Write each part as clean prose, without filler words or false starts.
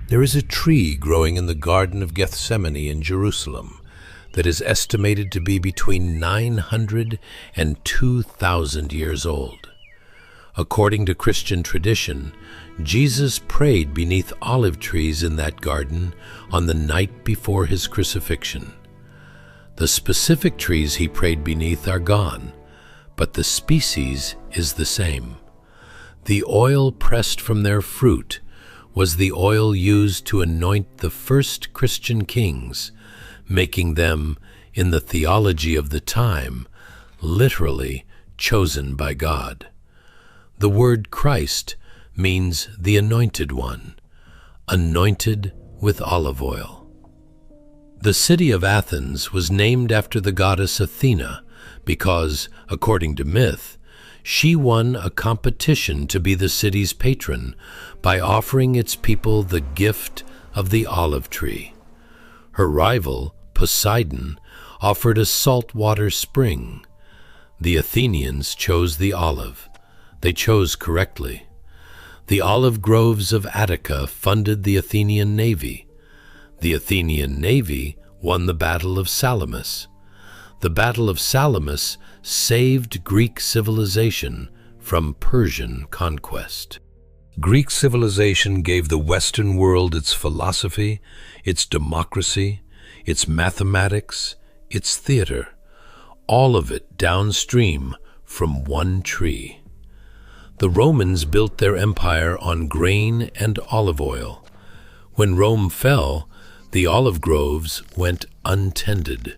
There is a tree growing in the Garden of Gethsemane in Jerusalem that is estimated to be between 900 and 2,000 years old. According to Christian tradition, Jesus prayed beneath olive trees in that garden on the night before his crucifixion. The specific trees he prayed beneath are gone, but the species is the same. The oil pressed from their fruit was the oil used to anoint the first Christian kings, making them, in the theology of the time, literally chosen by God. The word Christ means the Anointed One, anointed with olive oil. The city of Athens was named after the goddess Athena because, according to myth, she won a competition to be the city's patron by offering its people the gift of the olive tree. Her rival, Poseidon, offered a saltwater spring. The Athenians chose the olive. They chose correctly. The olive groves of Attica funded the Athenian navy. The Athenian navy won the Battle of Salamis. The Battle of Salamis saved Greek civilization from Persian conquest. Greek civilization gave the Western world its philosophy, its democracy, its mathematics, its theater, all of it downstream from one tree. The Romans built their empire on grain and olive oil. When Rome fell, the olive groves went untended.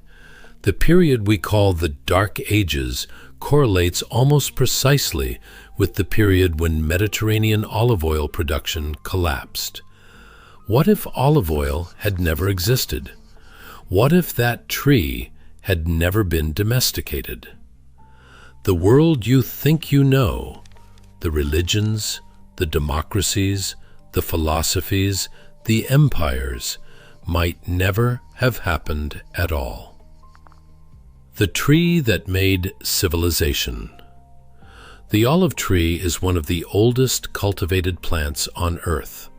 The period we call the Dark Ages correlates almost precisely with the period when Mediterranean olive oil production collapsed. What if olive oil had never existed? What if that tree had never been domesticated? The world you think you know, the religions, the democracies, the philosophies, the empires, might never have happened at all. The tree that made civilization. The olive tree is one of the oldest cultivated plants on Earth.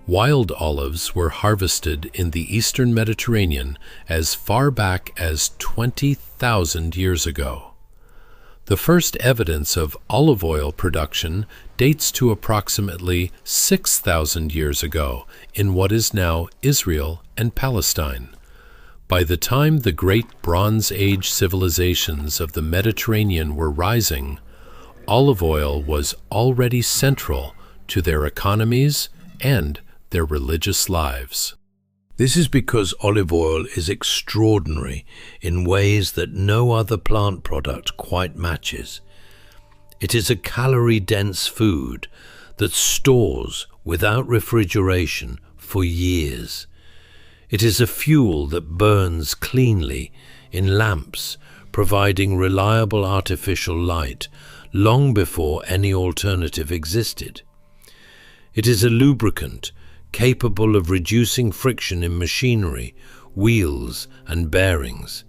Wild olives were harvested in the Eastern Mediterranean as far back as 20,000 years ago. The first evidence of olive oil production dates to approximately 6,000 years ago in what is now Israel and Palestine. By the time the great Bronze Age civilizations of the Mediterranean were rising, olive oil was already central to their economies and their religious lives. This is because olive oil is extraordinary in ways that no other plant product quite matches. It is a calorie-dense food that stores without refrigeration for years. It is a fuel that burns cleanly in lamps, providing reliable artificial light long before any alternative existed. It is a lubricant capable of reducing friction in machinery, wheels, and bearings.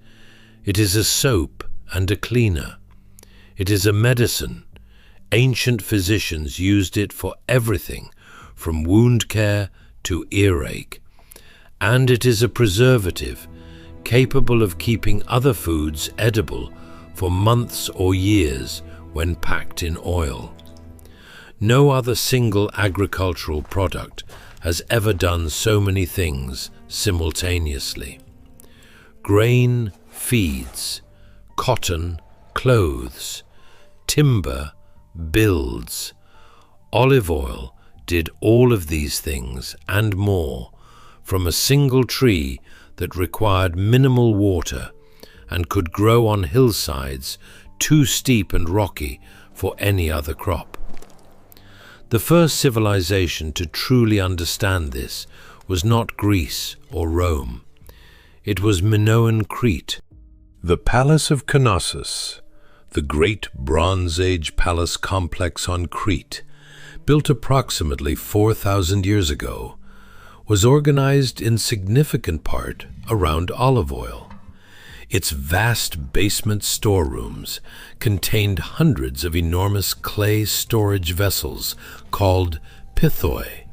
It is a soap and a cleaner. It is a medicine. Ancient physicians used it for everything from wound care to earache. And it is a preservative, capable of keeping other foods edible for months or years when packed in oil. No other single agricultural product has ever done so many things simultaneously. Grain feeds, cotton clothes, timber builds. Olive oil did all of these things and more from a single tree that required minimal water and could grow on hillsides too steep and rocky for any other crop. The first civilization to truly understand this was not Greece or Rome. It was Minoan Crete. The Palace of Knossos, the great Bronze Age palace complex on Crete, built approximately 4,000 years ago, was organized in significant part around olive oil. Its vast basement storerooms contained hundreds of enormous clay storage vessels called pithoi.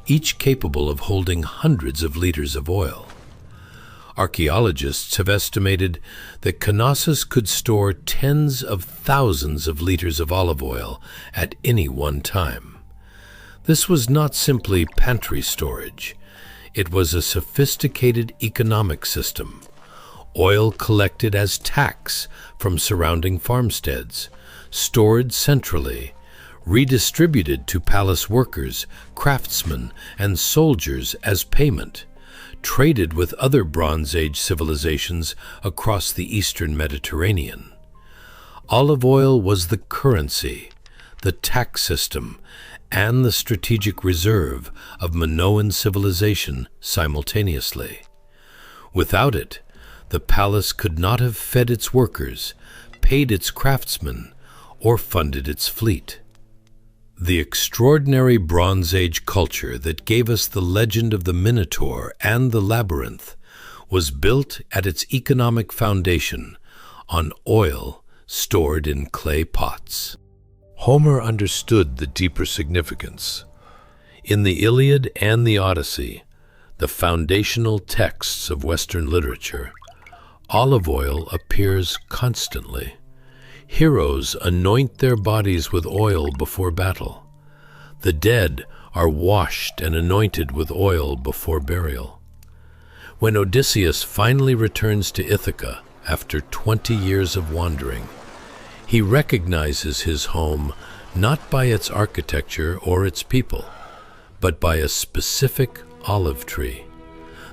each capable of holding hundreds of liters of oil. Archaeologists have estimated that Knossos could store tens of thousands of liters of olive oil at any one time. This was not simply pantry storage. It was a sophisticated economic system. Oil collected as tax from surrounding farmsteads, stored centrally, redistributed to palace workers, craftsmen, and soldiers as payment, traded with other Bronze Age civilizations across the eastern Mediterranean. Olive oil was the currency, the tax system, and the strategic reserve of Minoan civilization simultaneously. Without it, the palace could not have fed its workers, paid its craftsmen, or funded its fleet. The extraordinary Bronze Age culture that gave us the legend of the Minotaur and the Labyrinth was built at its economic foundation on oil stored in clay pots. Homer understood the deeper significance. In the Iliad and the Odyssey, the foundational texts of Western literature, olive oil appears constantly. Heroes anoint their bodies with oil before battle. The dead are washed and anointed with oil before burial. When Odysseus finally returns to Ithaca after 20 years of wandering, he recognizes his home not by its architecture or its people, but by a specific olive tree,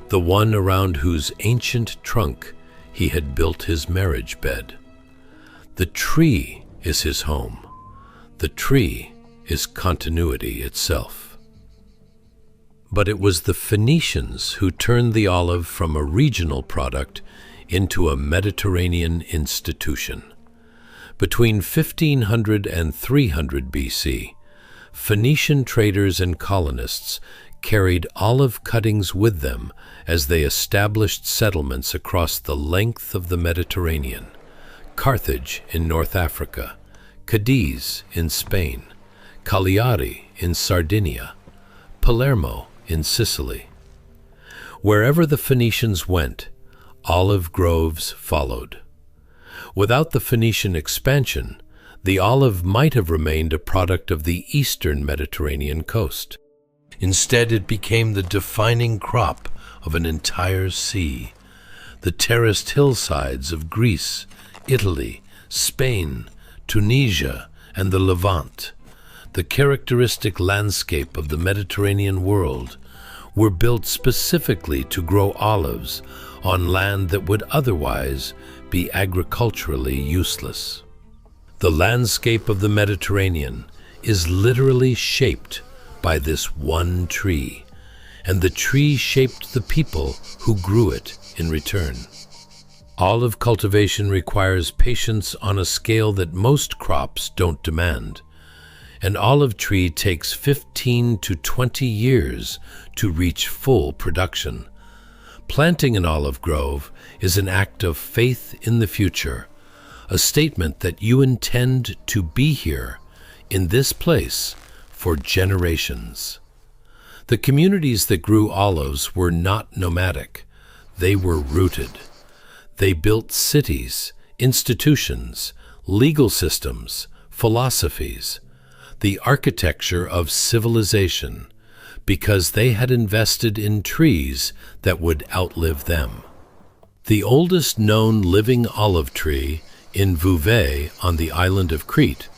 the one around whose ancient trunk he had built his marriage bed. The tree is his home. The tree is continuity itself. But it was the Phoenicians who turned the olive from a regional product into a Mediterranean institution. Between 1500 and 300 BC, Phoenician traders and colonists carried olive cuttings with them as they established settlements across the length of the Mediterranean. Carthage in North Africa, Cadiz in Spain, Cagliari in Sardinia, Palermo in Sicily. Wherever the Phoenicians went, olive groves followed. Without the Phoenician expansion, the olive might have remained a product of the eastern Mediterranean coast. Instead, it became the defining crop of an entire sea. The terraced hillsides of Greece, Italy, Spain, Tunisia, and the Levant, the characteristic landscape of the Mediterranean world, were built specifically to grow olives on land that would otherwise be agriculturally useless. The landscape of the Mediterranean is literally shaped by this one tree, and the tree shaped the people who grew it in return. Olive cultivation requires patience on a scale that most crops don't demand. An olive tree takes 15 to 20 years to reach full production. Planting an olive grove is an act of faith in the future, a statement that you intend to be here, in this place, for generations. The communities that grew olives were not nomadic. They were rooted. They built cities, institutions, legal systems, philosophies, the architecture of civilization, because they had invested in trees that would outlive them. The oldest known living olive tree in Vouvet on the island of Crete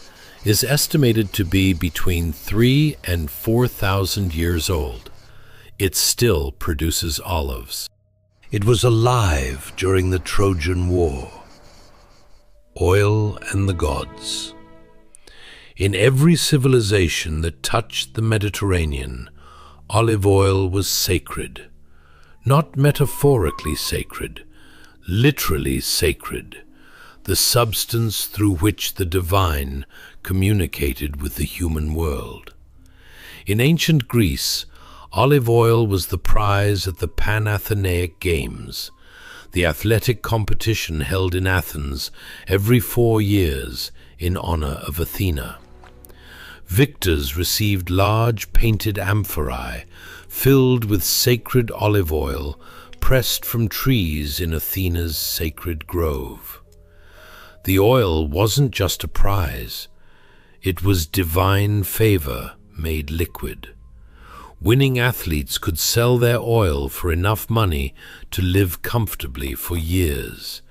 is estimated to be between 3,000 and 4,000 years old. It still produces olives. It was alive during the Trojan War. Oil and the gods. In every civilization that touched the Mediterranean, olive oil was sacred. Not metaphorically sacred, literally sacred, the substance through which the divine communicated with the human world. In ancient Greece, olive oil was the prize at the Pan-Athenaic Games, the athletic competition held in Athens every 4 years in honor of Athena. Victors received large painted amphorae filled with sacred olive oil pressed from trees in Athena's sacred grove. The oil wasn't just a prize, it was divine favor made liquid. Winning athletes could sell their oil for enough money to live comfortably for years,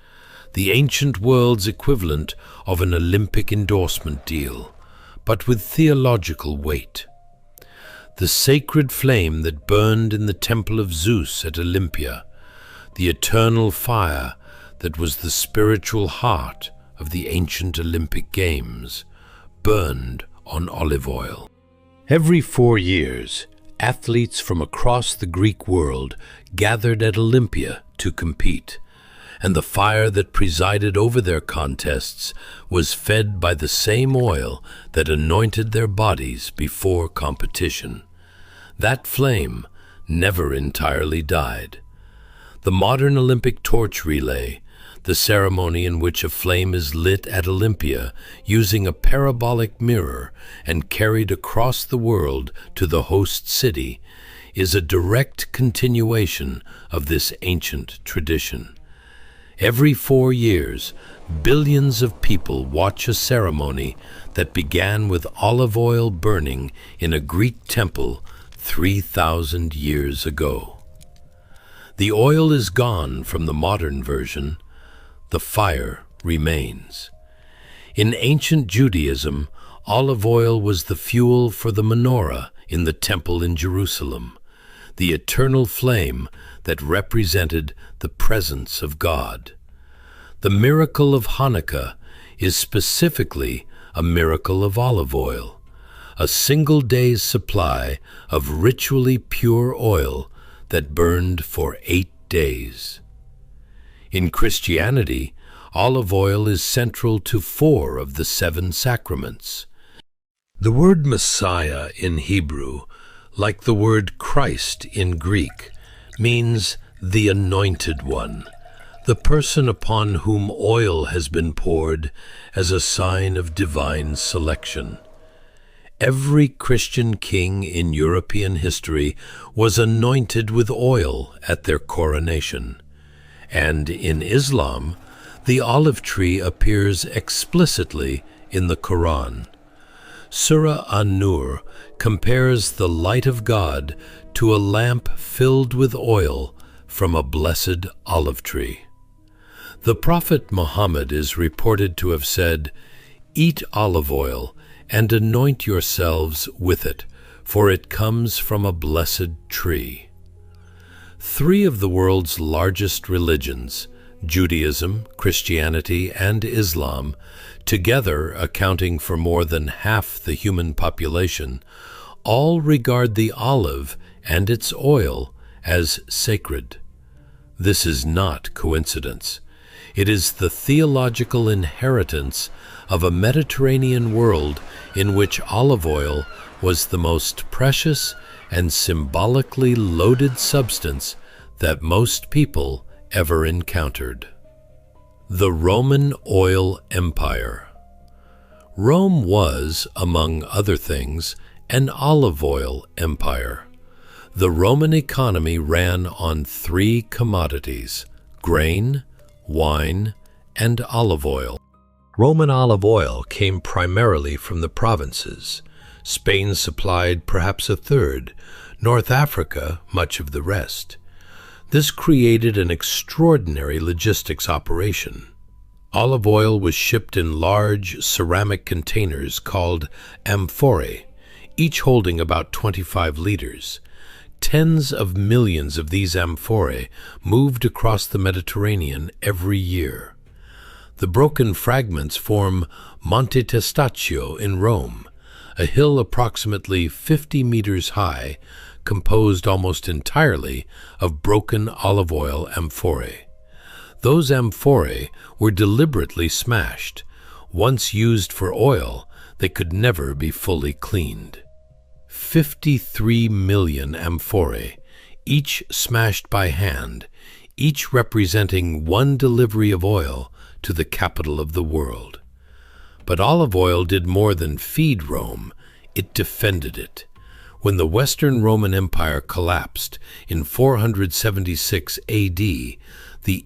the ancient world's equivalent of an Olympic endorsement deal, but with theological weight. The sacred flame that burned in the temple of Zeus at Olympia, the eternal fire that was the spiritual heart of the ancient Olympic Games, burned on olive oil. Every 4 years, athletes from across the Greek world gathered at Olympia to compete, and the fire that presided over their contests was fed by the same oil that anointed their bodies before competition. That flame never entirely died. The modern Olympic torch relay, the ceremony in which a flame is lit at Olympia using a parabolic mirror and carried across the world to the host city, is a direct continuation of this ancient tradition. Every 4 years, billions of people watch a ceremony that began with olive oil burning in a Greek temple 3,000 years ago. The oil is gone from the modern version. The fire remains. In ancient Judaism, olive oil was the fuel for the menorah in the temple in Jerusalem, the eternal flame that represented the presence of God. The miracle of Hanukkah is specifically a miracle of olive oil, a single day's supply of ritually pure oil that burned for 8 days. In Christianity, olive oil is central to 4 of the 7 sacraments. The word Messiah in Hebrew, like the word Christ in Greek, means the Anointed One, the person upon whom oil has been poured as a sign of divine selection. Every Christian king in European history was anointed with oil at their coronation. And in Islam, the olive tree appears explicitly in the Quran. Surah An-Nur compares the light of God to a lamp filled with oil from a blessed olive tree. The Prophet Muhammad is reported to have said, "Eat olive oil and anoint yourselves with it, for it comes from a blessed tree." 3 of the world's largest religions, Judaism, Christianity, and Islam, together accounting for more than half the human population, all regard the olive and its oil as sacred. This is not coincidence. It is the theological inheritance of a Mediterranean world in which olive oil was the most precious and symbolically loaded substance that most people ever encountered. The Roman Oil Empire. Rome was, among other things, an olive oil empire. The Roman economy ran on 3 commodities: grain, wine, and olive oil. Roman olive oil came primarily from the provinces. Spain supplied perhaps a third, North Africa much of the rest. This created an extraordinary logistics operation. Olive oil was shipped in large ceramic containers called amphorae, each holding about 25 liters. Tens of millions of these amphorae moved across the Mediterranean every year. The broken fragments form Monte Testaccio in Rome, a hill approximately 50 meters high, composed almost entirely of broken olive oil amphorae. Those amphorae were deliberately smashed. Once used for oil, they could never be fully cleaned. 53 million amphorae, each smashed by hand, each representing 1 delivery of oil to the capital of the world. But olive oil did more than feed Rome. it defended it. When the Western Roman Empire collapsed in 476 AD, the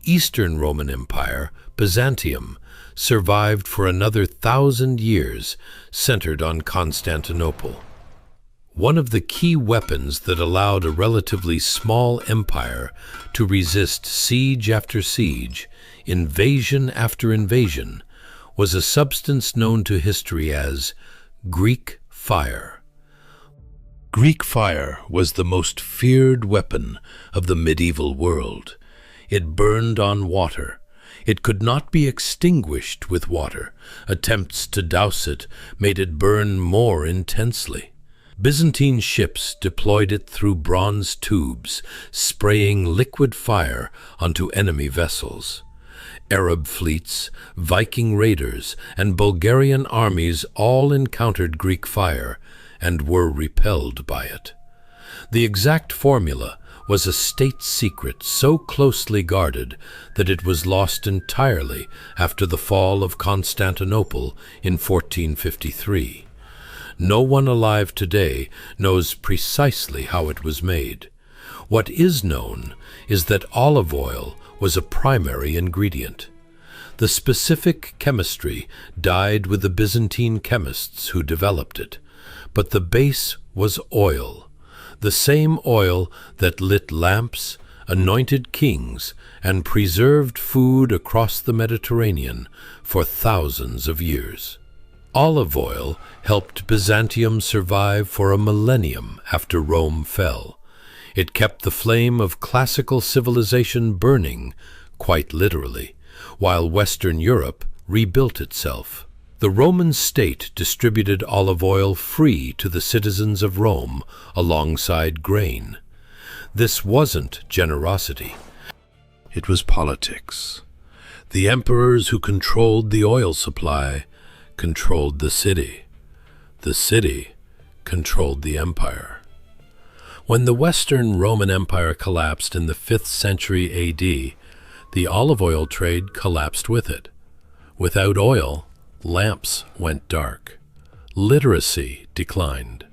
Eastern Roman Empire, Byzantium, survived for another 1,000 years, centered on Constantinople. One of the key weapons that allowed a relatively small empire to resist siege after siege, invasion after invasion, was a substance known to history as Greek fire. Greek fire was the most feared weapon of the medieval world. It burned on water. It could not be extinguished with water. Attempts to douse it made it burn more intensely. Byzantine ships deployed it through bronze tubes, spraying liquid fire onto enemy vessels. Arab fleets, Viking raiders, and Bulgarian armies all encountered Greek fire and were repelled by it. The exact formula was a state secret so closely guarded that it was lost entirely after the fall of Constantinople in 1453. No one alive today knows precisely how it was made. What is known is that olive oil was a primary ingredient. The specific chemistry died with the Byzantine chemists who developed it, but the base was oil. The same oil that lit lamps, anointed kings, and preserved food across the Mediterranean for thousands of years. Olive oil helped Byzantium survive for a millennium after Rome fell. It kept the flame of classical civilization burning, quite literally, while Western Europe rebuilt itself. The Roman state distributed olive oil free to the citizens of Rome alongside grain. This wasn't generosity. It was politics. The emperors who controlled the oil supply controlled the city. The city controlled the empire. When the Western Roman Empire collapsed in the 5th century AD, the olive oil trade collapsed with it. Without oil, lamps went dark. Literacy declined.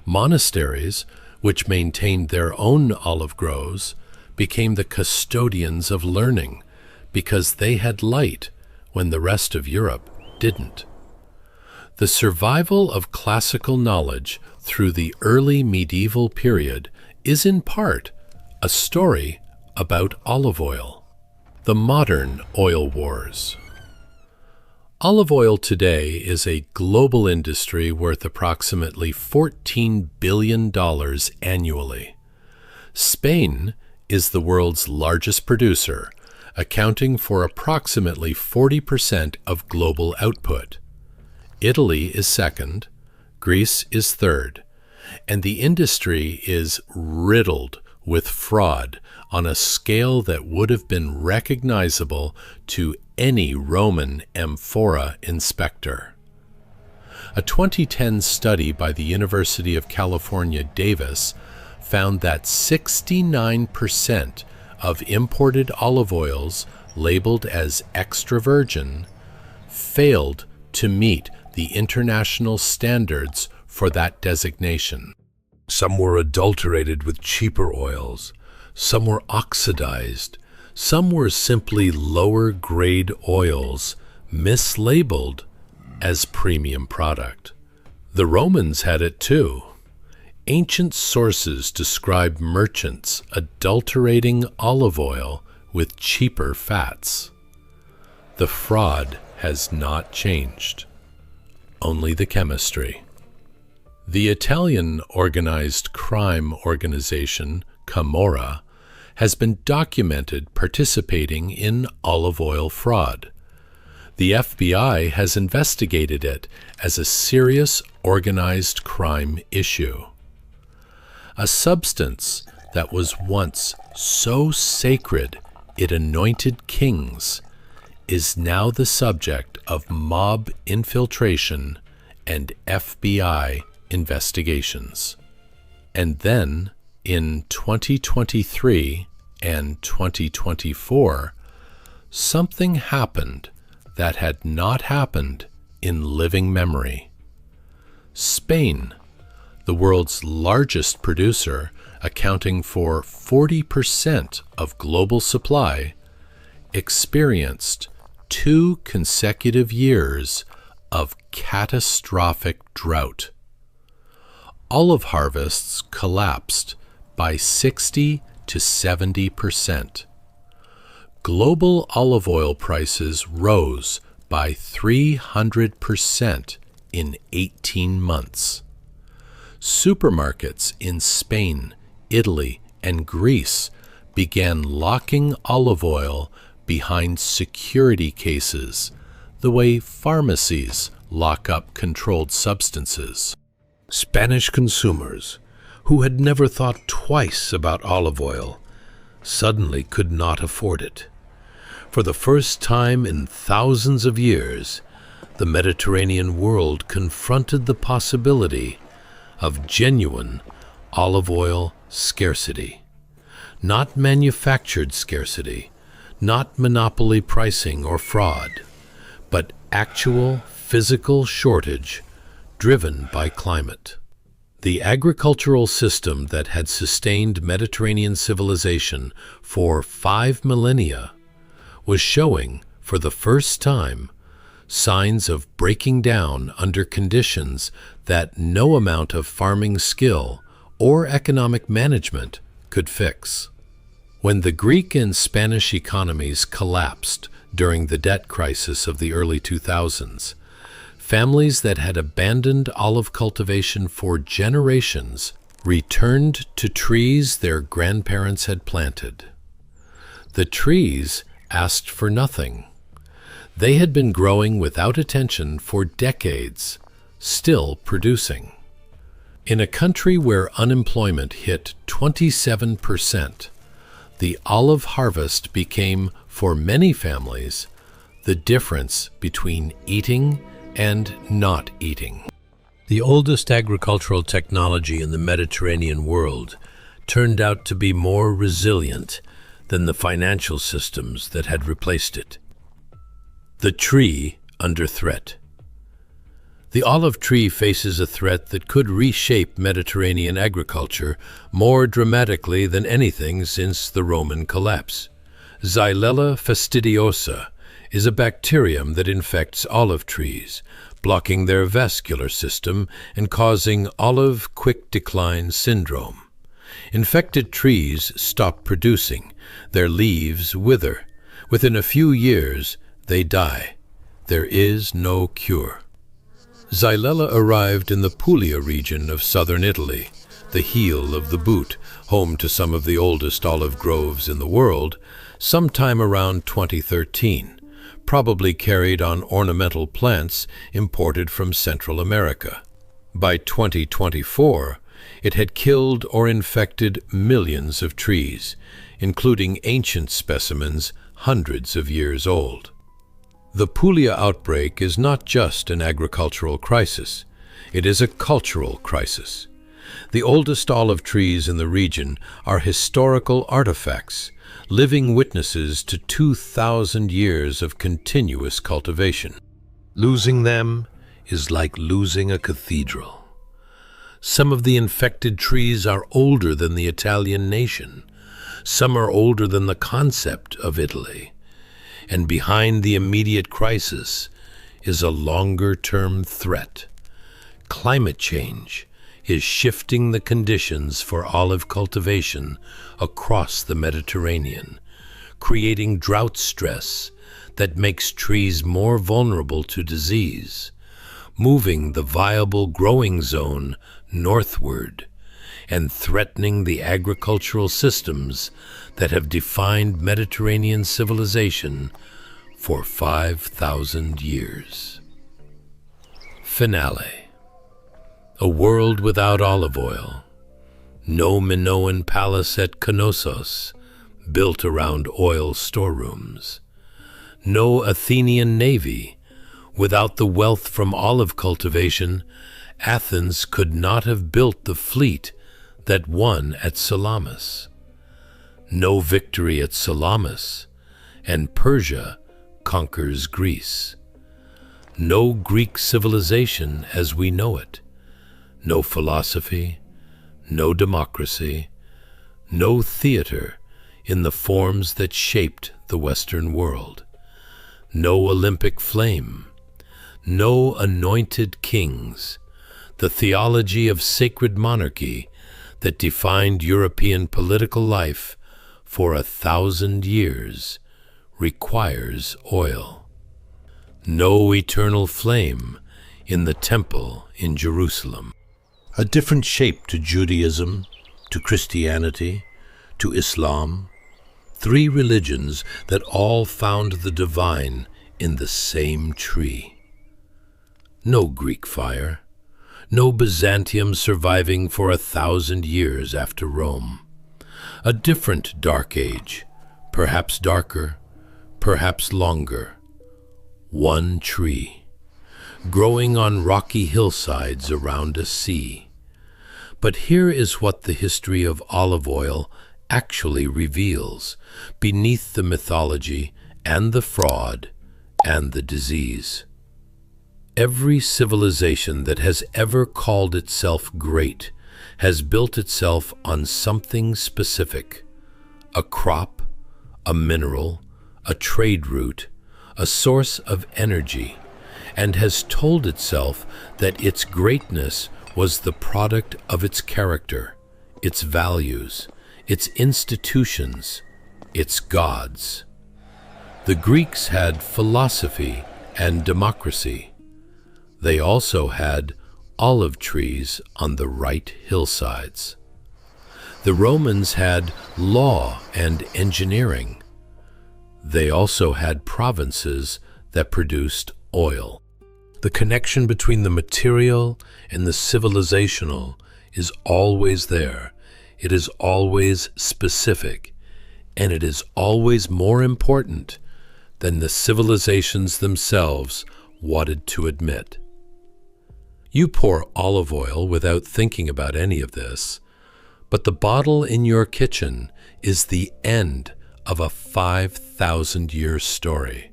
Monasteries, which maintained their own olive groves, became the custodians of learning because they had light when the rest of Europe didn't. The survival of classical knowledge through the early medieval period is in part a story about olive oil. The modern oil wars. Olive oil today is a global industry worth approximately $14 billion annually. Spain is the world's largest producer, accounting for approximately 40% of global output. Italy is second, Greece is third, and the industry is riddled with fraud on a scale that would have been recognizable to any Roman amphora inspector. A 2010 study by the University of California, Davis found that 69% of imported olive oils labeled as extra virgin failed to meet the international standards for that designation. Some were adulterated with cheaper oils, some were oxidized, some were simply lower-grade oils mislabeled as premium product. The Romans had it too. Ancient sources describe merchants adulterating olive oil with cheaper fats. The fraud has not changed, only the chemistry. The Italian organized crime organization, Camorra, has been documented participating in olive oil fraud. The FBI has investigated it as a serious organized crime issue. A substance that was once so sacred it anointed kings is now the subject of mob infiltration and FBI investigations. And then, in 2023 and 2024, something happened that had not happened in living memory. Spain the world's largest producer, accounting for 40% of global supply, experienced 2 consecutive years of catastrophic drought. Olive harvests collapsed by 60 to 70%. Global olive oil prices rose by 300% in 18 months. Supermarkets in Spain, Italy, and Greece began locking olive oil behind security cases, the way pharmacies lock up controlled substances. Spanish consumers, who had never thought twice about olive oil, suddenly could not afford it. For the first time in thousands of years, the Mediterranean world confronted the possibility of genuine olive oil scarcity. Not manufactured scarcity, not monopoly pricing or fraud, but actual physical shortage driven by climate. The agricultural system that had sustained Mediterranean civilization for 5 millennia was showing, for the first time, signs of breaking down under conditions that no amount of farming skill or economic management could fix. When the Greek and Spanish economies collapsed during the debt crisis of the early 2000s, families that had abandoned olive cultivation for generations returned to trees their grandparents had planted. The trees asked for nothing. They had been growing without attention for decades, still producing. In a country where unemployment hit 27%, the olive harvest became, for many families, the difference between eating and not eating. The oldest agricultural technology in the Mediterranean world turned out to be more resilient than the financial systems that had replaced it. The tree under threat. The olive tree faces a threat that could reshape Mediterranean agriculture more dramatically than anything since the Roman collapse. Xylella fastidiosa is a bacterium that infects olive trees, blocking their vascular system and causing olive quick decline syndrome. Infected trees stop producing, their leaves wither. Within a few years, they die. There is no cure. Xylella arrived in the Puglia region of southern Italy, the heel of the boot, home to some of the oldest olive groves in the world, sometime around 2013, probably carried on ornamental plants imported from Central America. By 2024, it had killed or infected millions of trees, including ancient specimens hundreds of years old. The Puglia outbreak is not just an agricultural crisis, it is a cultural crisis. The oldest olive trees in the region are historical artifacts, living witnesses to 2,000 years of continuous cultivation. Losing them is like losing a cathedral. Some of the infected trees are older than the Italian nation. Some are older than the concept of Italy. And behind the immediate crisis is a longer-term threat. Climate change is shifting the conditions for olive cultivation across the Mediterranean, creating drought stress that makes trees more vulnerable to disease, moving the viable growing zone northward, and threatening the agricultural systems that have defined Mediterranean civilization for 5,000 years. Finale. A world without olive oil. No Minoan palace at Knossos, built around oil storerooms. No Athenian navy. Without the wealth from olive cultivation, Athens could not have built the fleet that won at Salamis. No victory at Salamis, and Persia conquers Greece. No Greek civilization as we know it. no philosophy, no democracy, no theater in the forms that shaped the Western world, no Olympic flame, no anointed kings, the theology of sacred monarchy that defined European political life for 1,000 years requires oil. No eternal flame in the temple in Jerusalem. A different shape to Judaism, to Christianity, to Islam. 3 religions that all found the divine in the same tree. No Greek fire, no Byzantium surviving for 1,000 years after Rome. A different dark age, perhaps darker, perhaps longer. One tree, growing on rocky hillsides around a sea. But here is what the history of olive oil actually reveals, beneath the mythology and the fraud and the disease. Every civilization that has ever called itself great has built itself on something specific: a crop, a mineral, a trade route, a source of energy, and has told itself that its greatness was the product of its character, its values, its institutions, its gods. The Greeks had philosophy and democracy. They also had olive trees on the right hillsides. The Romans had law and engineering. They also had provinces that produced oil. The connection between the material and the civilizational is always there. It is always specific, and it is always more important than the civilizations themselves wanted to admit. You pour olive oil without thinking about any of this, but the bottle in your kitchen is the end of a 5,000-year story.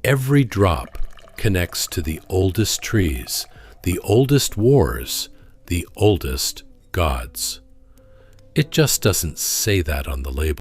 Every drop connects to the oldest trees, the oldest wars, the oldest gods. It just doesn't say that on the label.